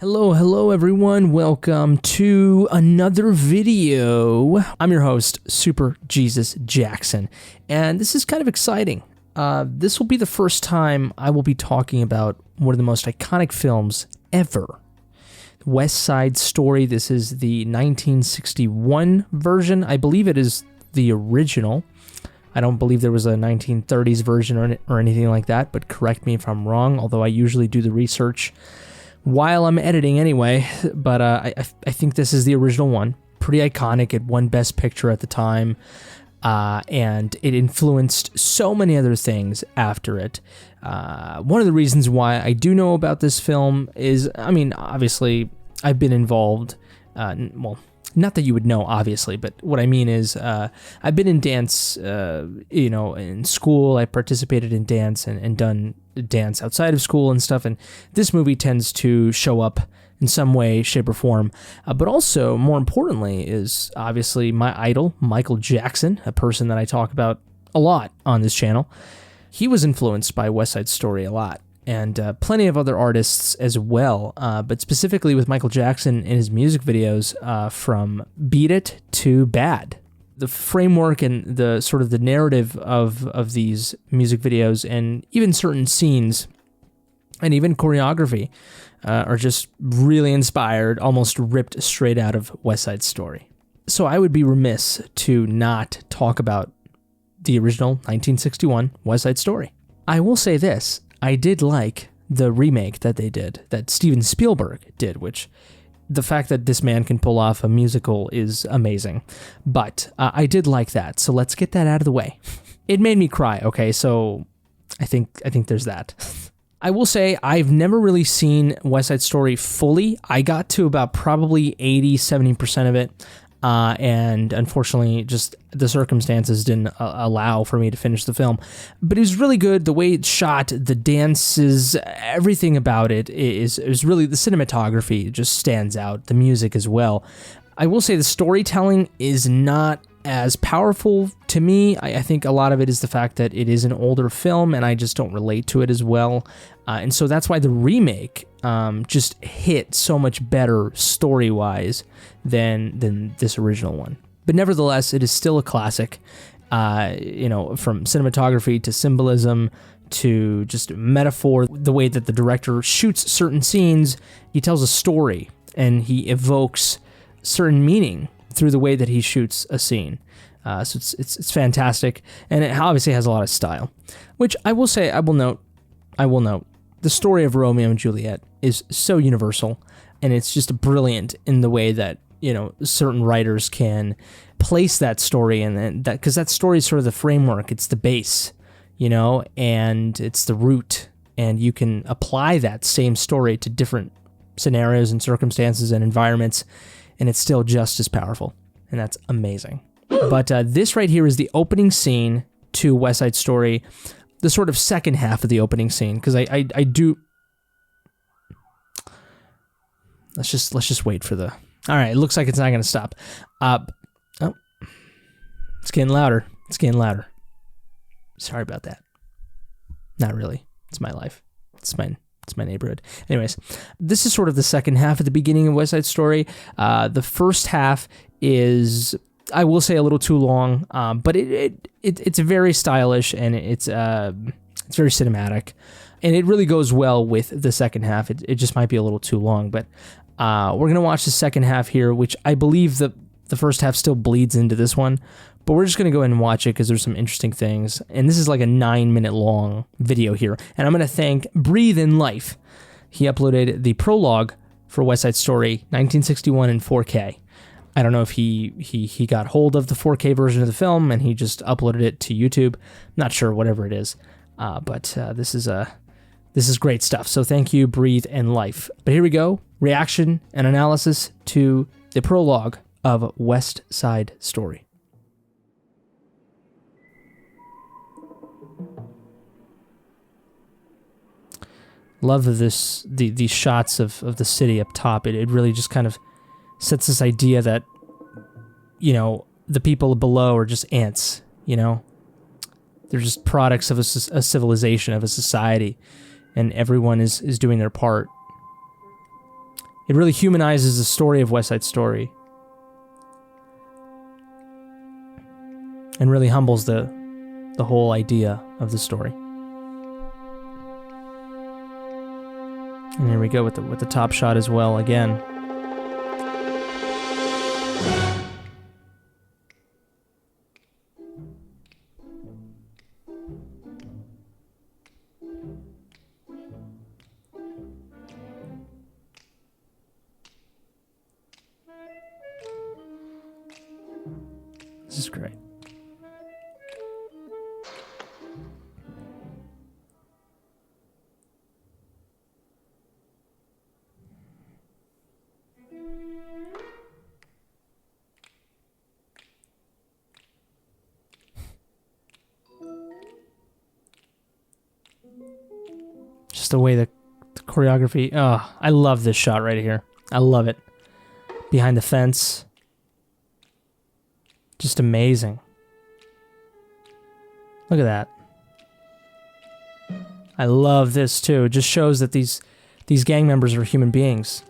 Hello everyone, welcome to another video. I'm your host, SuperJesusJackson, and this is kind of exciting. This will be the first time I will be talking about one of the most iconic films ever. West Side Story. This is the 1961 version. I believe it is the original. I don't believe there was a 1930s version or anything like that, but correct me if I'm wrong, although I usually do the research while I'm editing anyway, but I think this is the original one. Pretty iconic. It won Best Picture at the time, and it influenced so many other things after it. One of the reasons why I do know about this film is, I mean, obviously, I've been involved, well, not that you would know, obviously, but what I mean is I've been in dance, in school. I participated in dance and done dance outside of school and stuff, and this movie tends to show up in some way, shape, or form. But also, more importantly, is obviously my idol, Michael Jackson, a person that I talk about a lot on this channel. He was influenced by West Side Story a lot, and plenty of other artists as well, but specifically with Michael Jackson in his music videos from Beat It to Bad. The framework and the sort of the narrative of these music videos and even certain scenes and even choreography are just really inspired, almost ripped straight out of West Side Story. So I would be remiss to not talk about the original 1961 West Side Story. I will say this. I did like the remake that they did, that Steven Spielberg did, which the fact that this man can pull off a musical is amazing. But I did like that, so let's get that out of the way. It made me cry, okay, so I think there's that. I will say I've never really seen West Side Story fully. I got to about probably 80-70% of it. And unfortunately, just the circumstances didn't allow for me to finish the film. But it was really good. The way it's shot, the dances, everything about it is really, the cinematography just stands out. The music as well. I will say the storytelling is not as powerful to me. I think a lot of it is the fact that it is an older film and I just don't relate to it as well. And so that's why the remake just hit so much better story-wise than this original one. But nevertheless, it is still a classic, from cinematography to symbolism to just metaphor, the way that the director shoots certain scenes. He tells a story and he evokes certain meaning through the way that he shoots a scene. So it's fantastic, and it obviously has a lot of style, which I will say, I will note, the story of Romeo and Juliet is so universal, and it's just brilliant in the way that, certain writers can place that story, and that, because that story is sort of the framework, it's the base, and it's the root, and you can apply that same story to different scenarios and circumstances and environments, and it's still just as powerful, and that's amazing. But this right here is the opening scene to West Side Story, the sort of second half of the opening scene, because I do... Let's just wait for the... All right, it looks like it's not going to stop. It's getting louder. It's getting louder. Sorry about that. Not really. It's my life. It's my neighborhood. Anyways, this is sort of the second half at the beginning of West Side Story. The first half is, I will say, a little too long, but it's very stylish and it's very cinematic, and it really goes well with the second half. It just might be a little too long, but we're gonna watch the second half here, which I believe the first half still bleeds into this one. But we're just going to go ahead and watch it because there's some interesting things. And this is like a 9-minute long video here. And I'm going to thank Breathe in Life. He uploaded the prologue for West Side Story 1961 in 4K. I don't know if he got hold of the 4K version of the film and he just uploaded it to YouTube. Not sure, whatever it is. But this is great stuff. So thank you, Breathe in Life. But here we go. Reaction and analysis to the prologue of West Side Story. Love these shots of the city up top. It really just kind of sets this idea that, the people below are just ants, They're just products of a civilization, of a society, and everyone is doing their part. It really humanizes the story of West Side Story. And really humbles the whole idea of the story. And here we go with the top shot as well again. This is great. Just the way the choreography. Oh, I love this shot right here. I love it. Behind the fence. Just amazing. Look at that. I love this too. It just shows that these gang members are human beings.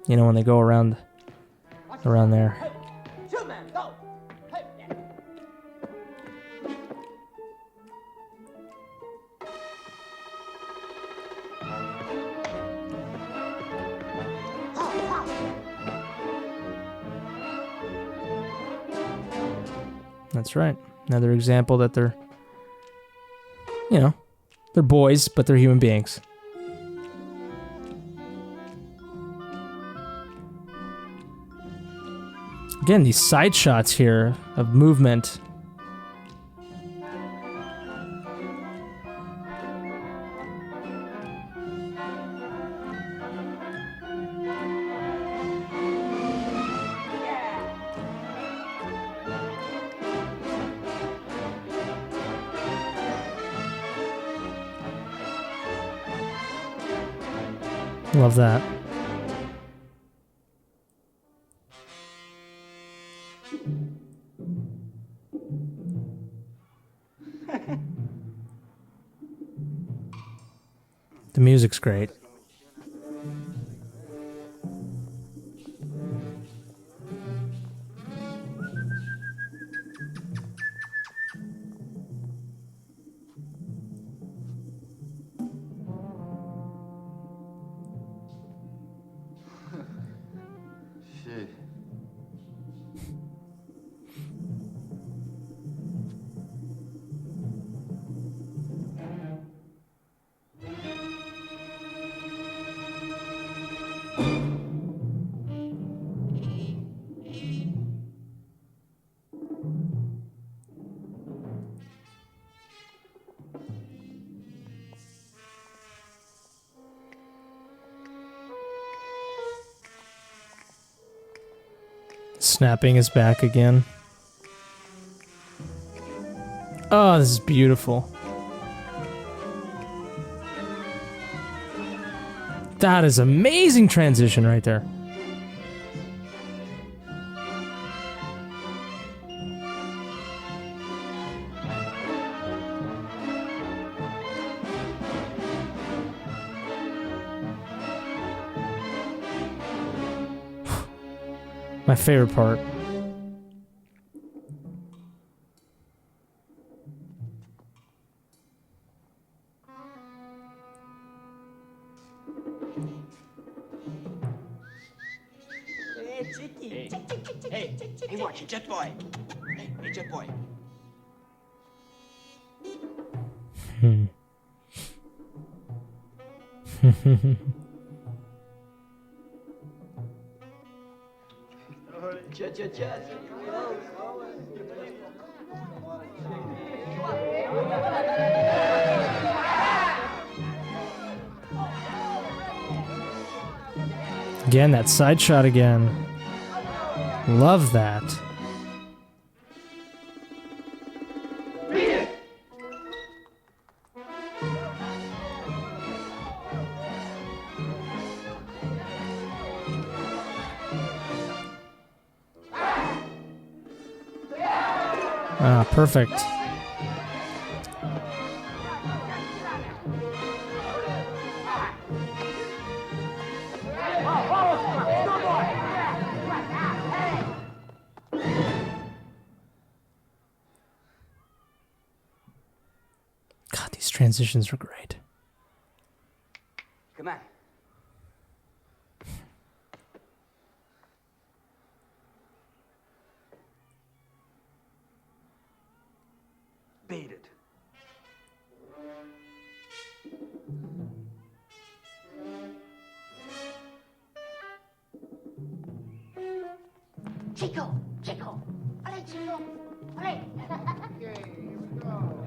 You know, when they go around there. That's right. Another example that they're, you know, they're boys, but they're human beings. Again, these side shots here of movement. Love that. The music's great. Snapping his back again. Oh, this is beautiful. That is amazing transition right there. My favorite part. Hey, watch it, jet boy. Hey, jet boy. Jet. Again, that side shot again. Love that. Ah, perfect. transitions are great. Come on. Beat it. Chico, Chico. Allez, Chico. Allez. Okay, here we go.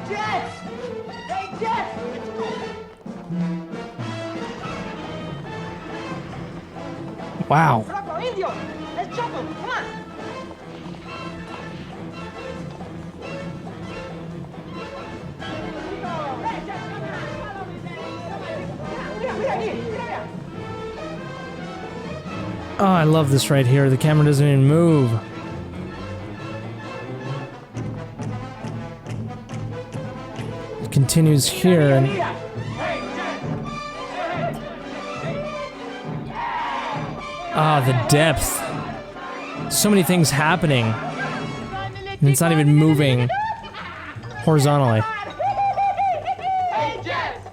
Jets! Hey, Jets! Wow. Loco, Indio! Let's jump him! Come on! Hey, Jets, come on! Follow me, baby! Come on! Mira aquí! Mira! Oh, I love this right here. The camera doesn't even move. It continues here and the depth. So many things happening. And it's not even moving horizontally. Hey, Jets!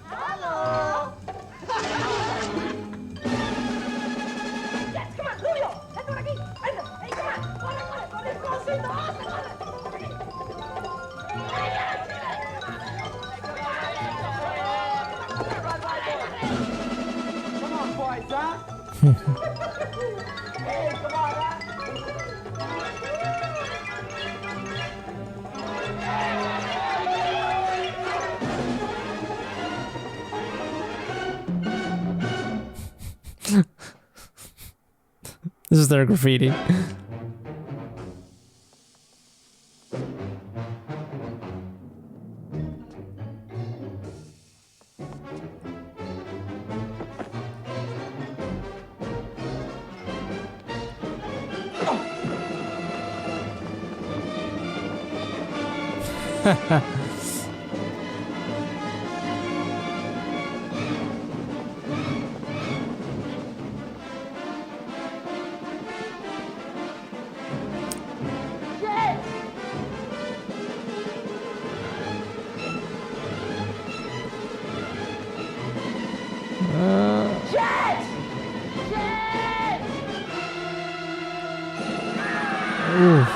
Hello. Jets, come on, Julio! Let's go aquí! Hey, come on! Corre, corre! Let's go, Cinto! Come on, boys, huh? Hey, come on, huh? This is their graffiti. Jets! Jets! Ooh.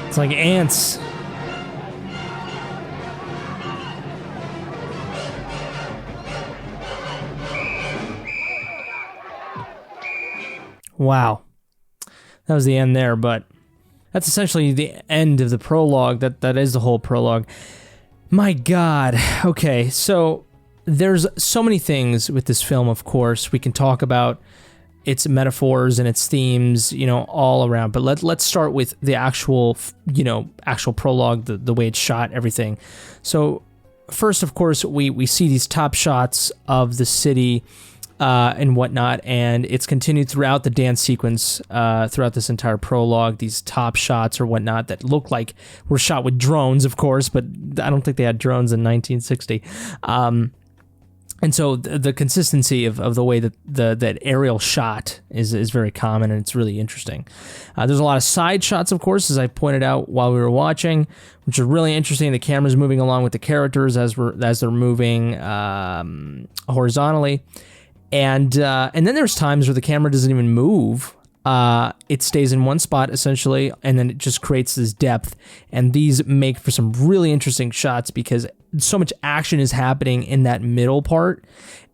It's like ants. Wow. That was the end there, but that's essentially the end of the prologue. That is the whole prologue. My God. Okay, so there's so many things with this film, of course. We can talk about its metaphors and its themes, you know, all around. But let's start with the actual, you know, actual prologue, the way it's shot, everything. So first, of course, we see these top shots of the city and whatnot, and it's continued throughout the dance sequence, throughout this entire prologue, these top shots or whatnot that look like were shot with drones, of course, but I don't think they had drones in 1960. And so the consistency of the way that that aerial shot is very common, and it's really interesting. There's a lot of side shots, of course, as I pointed out while we were watching, which are really interesting. The camera's moving along with the characters as they're moving horizontally. And then there's times where the camera doesn't even move. It stays in one spot, essentially, and then it just creates this depth. And these make for some really interesting shots because so much action is happening in that middle part.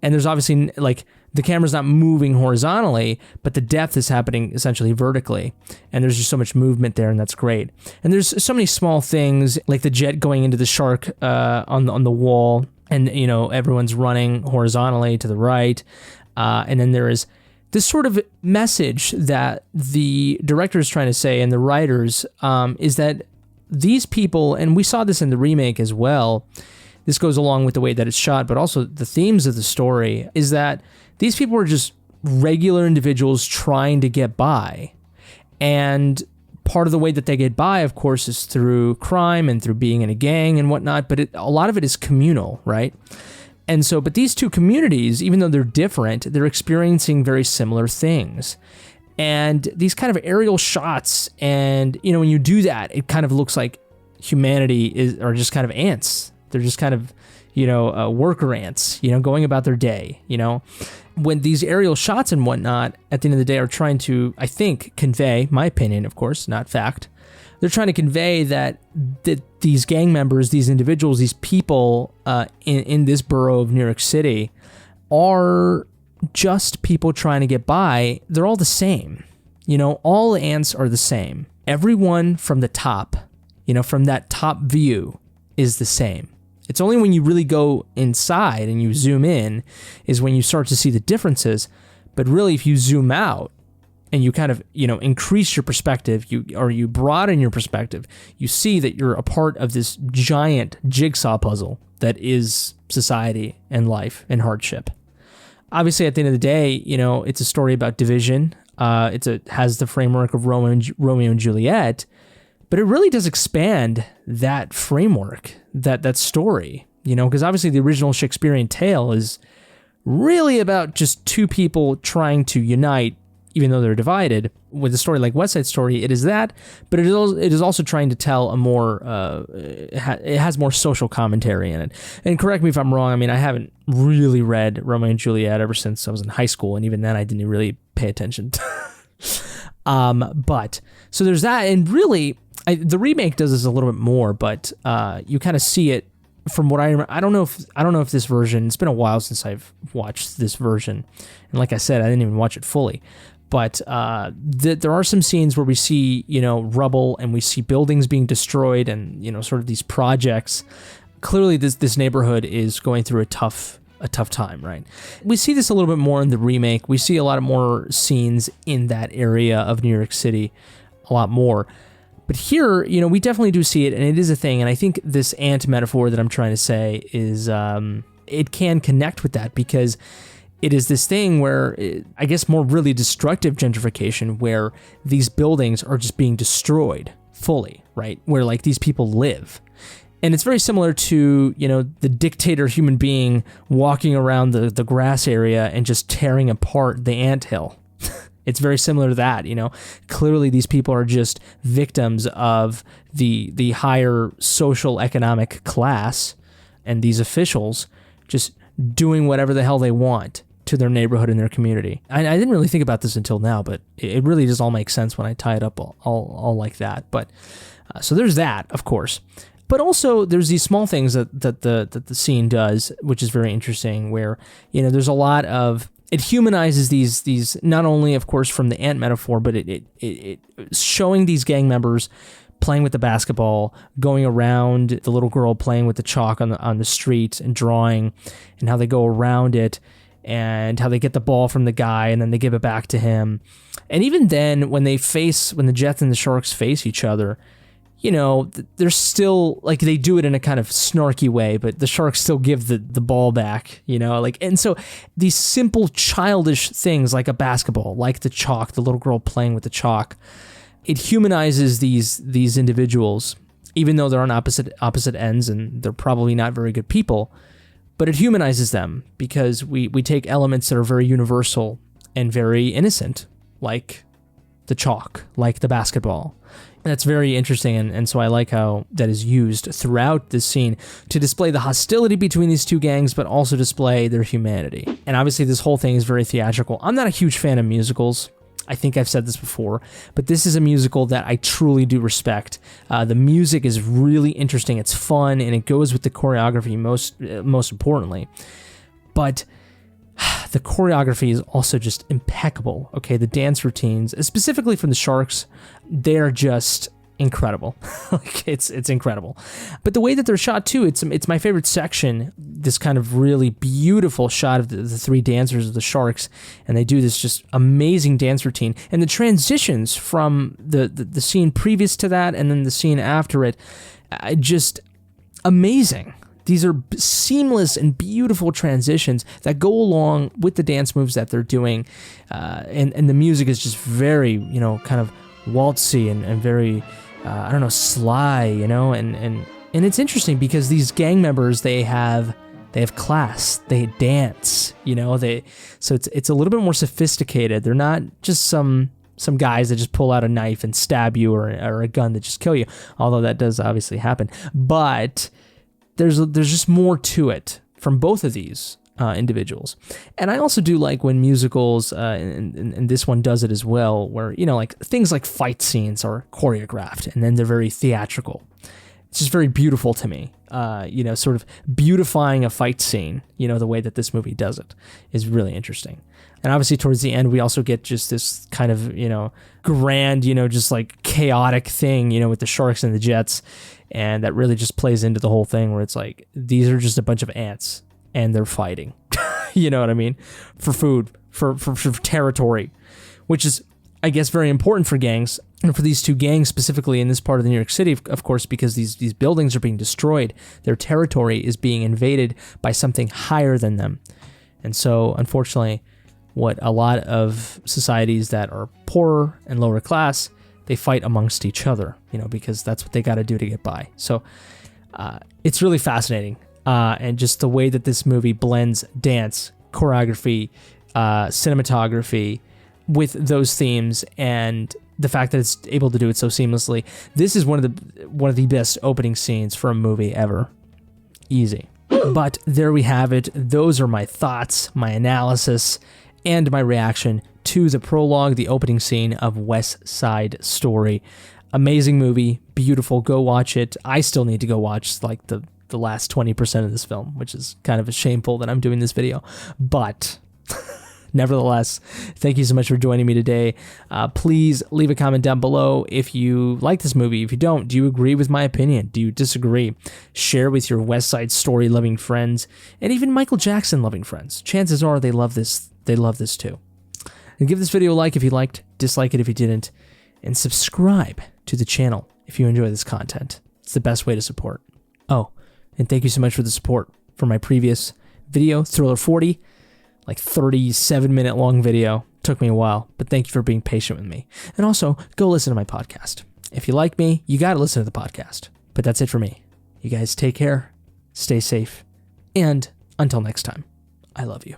And there's obviously, like, the camera's not moving horizontally, but the depth is happening essentially vertically. And there's just so much movement there, and that's great. And there's so many small things, like the jet going into the shark on the wall. And, you know, everyone's running horizontally to the right. And then there is this sort of message that the director is trying to say and the writers is that these people, and we saw this in the remake as well, this goes along with the way that it's shot, but also the themes of the story, is that these people are just regular individuals trying to get by. And part of the way that they get by, of course, is through crime and through being in a gang and whatnot, but a lot of it is communal, right? And so, but these two communities, even though they're different, they're experiencing very similar things. And these kind of aerial shots, and, you know, when you do that, it kind of looks like humanity are just kind of ants. They're just kind of, you know, worker ants, you know, going about their day, you know. When these aerial shots and whatnot, at the end of the day, are trying to, I think, convey, my opinion, of course, not fact, they're trying to convey that these gang members, these individuals, these people in this borough of New York City are just people trying to get by. They're all the same. You know, all ants are the same. Everyone from the top, you know, from that top view is the same. It's only when you really go inside and you zoom in is when you start to see the differences. But really, if you zoom out and you kind of, you know, increase your perspective, you broaden your perspective, you see that you're a part of this giant jigsaw puzzle that is society and life and hardship. Obviously, at the end of the day, you know, it's a story about division. It has the framework of Romeo and Juliet, but it really does expand that framework, that story, you know, because obviously the original Shakespearean tale is really about just two people trying to unite, even though they're divided. With a story like West Side Story, it is that, but it is also trying to tell a more, it has more social commentary in it. And correct me if I'm wrong, I mean, I haven't really read Romeo and Juliet ever since I was in high school, and even then I didn't really pay attention. But, so there's that, and really, the remake does this a little bit more, but you kind of see it from what I remember. I don't know if this version, it's been a while since I've watched this version, and like I said, I didn't even watch it fully. But there are some scenes where we see, you know, rubble and we see buildings being destroyed and, you know, sort of these projects. Clearly, this neighborhood is going through a tough time, right? We see this a little bit more in the remake. We see a lot of more scenes in that area of New York City, a lot more. But here, you know, we definitely do see it, and it is a thing. And I think this ant metaphor that I'm trying to say is, it can connect with that, because it is this thing where, I guess, more really destructive gentrification, where these buildings are just being destroyed fully, right? Where, like, these people live. And it's very similar to, you know, the dictator human being walking around the grass area and just tearing apart the anthill. It's very similar to that, you know. Clearly, these people are just victims of the higher social economic class, and these officials just doing whatever the hell they want to their neighborhood and their community. I didn't really think about this until now, but it really does all make sense when I tie it up all like that. But so there's that, of course. But also there's these small things that the scene does, which is very interesting, where, you know, there's a lot of, it humanizes these not only, of course, from the ant metaphor, but it showing these gang members playing with the basketball, going around the little girl playing with the chalk on the street and drawing, and how they go around it, and how they get the ball from the guy and then they give it back to him. And even then, when the Jets and the Sharks face each other, you know, they're still, like, they do it in a kind of snarky way, but the Sharks still give the ball back, you know, like, and so these simple childish things, like a basketball, like the chalk, the little girl playing with the chalk, it humanizes these individuals, even though they're on opposite ends and they're probably not very good people, but it humanizes them because we take elements that are very universal and very innocent, like the chalk, like the basketball. That's very interesting, and so I like how that is used throughout this scene to display the hostility between these two gangs, but also display their humanity. And obviously this whole thing is very theatrical. I'm not a huge fan of musicals. I think I've said this before, but this is a musical that I truly do respect. The music is really interesting. It's fun, and it goes with the choreography most importantly. But the choreography is also just impeccable. Okay, the dance routines, specifically from the Sharks, they're just incredible. Like it's incredible. But the way that they're shot too, it's my favorite section. This kind of really beautiful shot of the three dancers of the sharks, and they do this just amazing dance routine. And the transitions from the scene previous to that and then the scene after it, just amazing. These are seamless and beautiful transitions that go along with the dance moves that they're doing, and the music is just very, kind of waltzy and very, sly, and it's interesting because these gang members, they have class, they dance, so it's a little bit more sophisticated. They're not just some guys that just pull out a knife and stab you or a gun that just kill you, although that does obviously happen, but there's just more to it from both of these individuals. And I also do like when musicals, and this one does it as well, where, like things like fight scenes are choreographed and then they're very theatrical. It's just very beautiful to me, sort of beautifying a fight scene, the way that this movie does it is really interesting. And obviously towards the end, we also get just this kind of, grand, just like chaotic thing, with the sharks and the jets. And that really just plays into the whole thing where it's like, these are just a bunch of ants and they're fighting, you know what I mean? For food, for territory, which is, I guess, very important for gangs. And for these two gangs specifically in this part of New York City, of course, because these buildings are being destroyed, their territory is being invaded by something higher than them. And so, unfortunately, what a lot of societies that are poorer and lower class, they fight amongst each other, because that's what they got to do to get by. So it's really fascinating. And just the way that this movie blends dance, choreography, cinematography with those themes, and the fact that it's able to do it so seamlessly. This is one of the best opening scenes for a movie ever. Easy. But there we have it. Those are my thoughts, my analysis, and my reaction to the prologue, the opening scene of West Side Story. Amazing movie, beautiful. Go watch it. I still need to go watch like the last 20% of this film, which is kind of shameful that I'm doing this video. But nevertheless, thank you so much for joining me today. Please leave a comment down below if you like this movie. If you don't, do you agree with my opinion? Do you disagree? Share with your West Side Story loving friends and even Michael Jackson loving friends. Chances are they love this. They love this too. And give this video a like if you liked, dislike it if you didn't, and subscribe to the channel if you enjoy this content. It's the best way to support. Oh, and thank you so much for the support for my previous video, Thriller 40, like 37-minute long video. Took me a while, but thank you for being patient with me. And also, go listen to my podcast. If you like me, you got to listen to the podcast. But that's it for me. You guys take care, stay safe, and until next time, I love you.